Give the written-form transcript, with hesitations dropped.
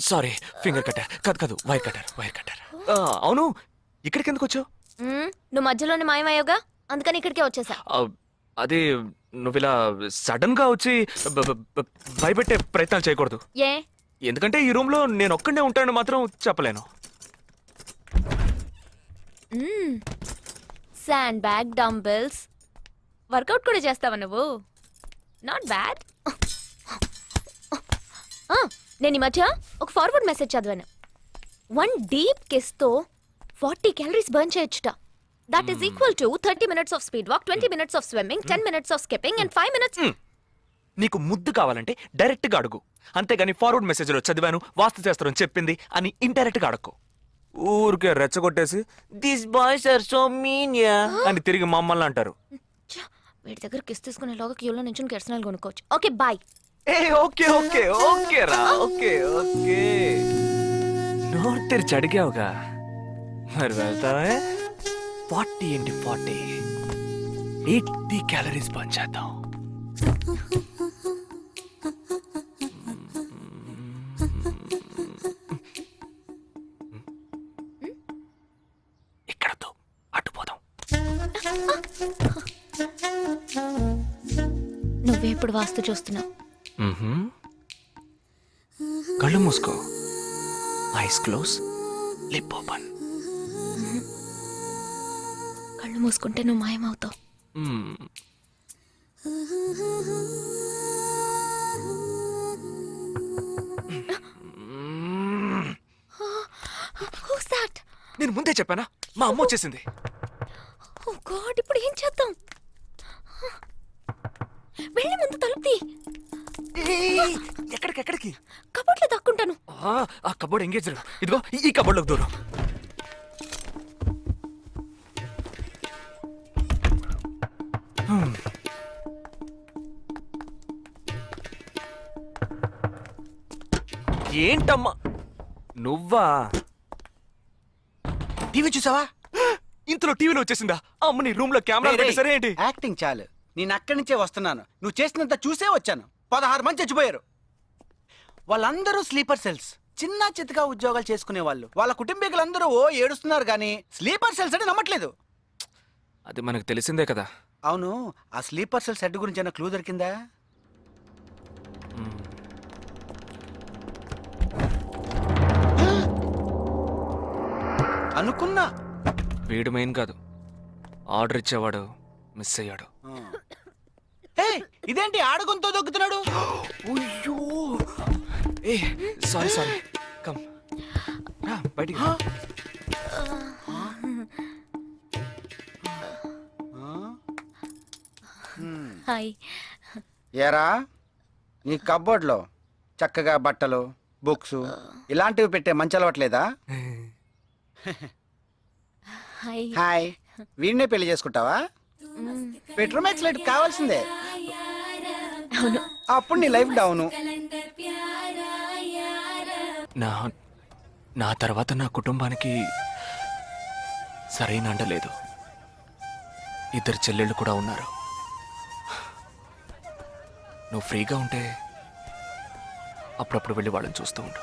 Sorry, finger cutter కాదు wire cutter. అవును, ఇక్కడికి ఎందుకు వచ్చావు? నువ్వు మధ్యలోనే మాయమయ్యోగా, అందుకని ఇక్కడికే వచ్చేసా. అదే నువ్వు ఇలా సడన్ గా వచ్చి భయపెట్టే ప్రయత్నాలు చేయకూడదు. ఏ? ఎందుకంటే ఈ రూమ్ లో నేను ఒక్కడే ఉంటానని మాత్రం చెప్పలేను. శాండ్ బ్యాగ్, డంబెల్స్, వర్కౌట్ కూడా చేస్తావా నువ్వు? Not bad. నేను ఈ మధ్య ఒక ఫార్వర్డ్ మెసేజ్ చదివాను. 1 డీప్ కిస్ తో 40 క్యాలరీస్ బర్న్ చేయొచ్చుట. That is equal to 30 minutes of speed walk, 20 minutes of swimming, 10 minutes of skipping and 5 minutes. నీకు ముద్దు కావాలంటే డైరెక్ట్ గా అడుగు, అంతేగాని ఫార్వర్డ్ మెసేజ్ లో చదివాను, వాస్తు శాస్త్రం చెప్పింది అని ఇండైరెక్ట్ గా అడక్కు. ఊరికే రెచ్చగొట్టేసి this boys are so mean అని తిరిగి మమ్మల్ని అంటారు. వీడి దగ్గర కిస్ తీసుకునేలోగా క్యూలో నుంచి కెర్సనాలు కొనుక్కోవచ్చు. Okay boy. ఓకే రా, ఓకే. నోరు తెరిచి అడిగావుగా, మరి వెళ్తావే? 40 ఏంటి 40, 80 క్యాలరీస్ బర్న్ చేద్దాం. ఇక్కడతో అటుపోదాం. నువ్వే ఇప్పుడు వాస్తు చూస్తున్నావు. కళ్ళు మూసుకో, ఐస్ క్లోజ్, లిప్ ఓపెన్. కళ్ళు మూసుకుంటే నువ్వు మాయమవుతావు. నేను ముందే చెప్పానా, మా అమ్మ వచ్చేసింది. ఓ గాడ్, ఇప్పుడు ఏం చేద్దాం? వెళ్ళి ముందు తలుపుతీ. ఎక్కడికి? కబోర్డ్లో దక్కుంటాను. ఆ కబోర్డ్ ఎంగేజ్. ఇదిగో ఈ కబోర్డ్లోకి దూరం. ఏంటమ్మా నువ్వా? టీవీ చూసావా? ఇంతలో టీవీలో వచ్చేసిందా? అమ్మని రూమ్ లో కెమెరా పెట్టేసరే ఏంటి? యాక్టింగ్ చాలు, నేను అక్కడి నుంచే వస్తున్నాను. నువ్వు చేసినంత చూసే వచ్చాను. 16 మంది చచ్చిపోయారు. వాళ్ళందరూ స్లీపర్ సెల్స్, చిన్న చితగా ఉద్యోగాలు చేసుకునే వాళ్ళు. వాళ్ళ కుటుంబీకులందరూ ఏడుస్తున్నారు కానీ స్లీపర్ సెల్స్ అని నమ్మట్లేదు. అది మనకు తెలిసిందే కదా. అవును, ఆ స్లీపర్ సెల్స్ హెడ్ గురించి ఏమైనా క్లూ దొరికిందా? అనుకున్నా. వీడు మెయిన్ కాదు, ఆర్డర్ ఇచ్చేవాడు మిస్ అయ్యాడు. ఇదేంటి ఆడగొంతో దొక్కుతున్నాడు? సారీ కమ్ బయటికి. హాయ్. ఏరా, నీ కబోర్డ్లో చక్కగా బట్టలు, బుక్స్ ఇలాంటివి పెట్టే మంచి అలవట్లేదా? హాయ్. వీడినే పెళ్లి చేసుకుంటావా? బెడ్రూమ్ ఎక్స్లైట్ కావాల్సిందే. అప్పుడు నీ లైఫ్ డౌను. నా తర్వాత నా కుటుంబానికి సరైన అండ లేదు. 2 చెల్లెళ్ళు కూడా ఉన్నారు. నువ్వు ఫ్రీగా ఉంటే అప్పుడప్పుడు వెళ్ళి వాళ్ళని చూస్తూ ఉండు.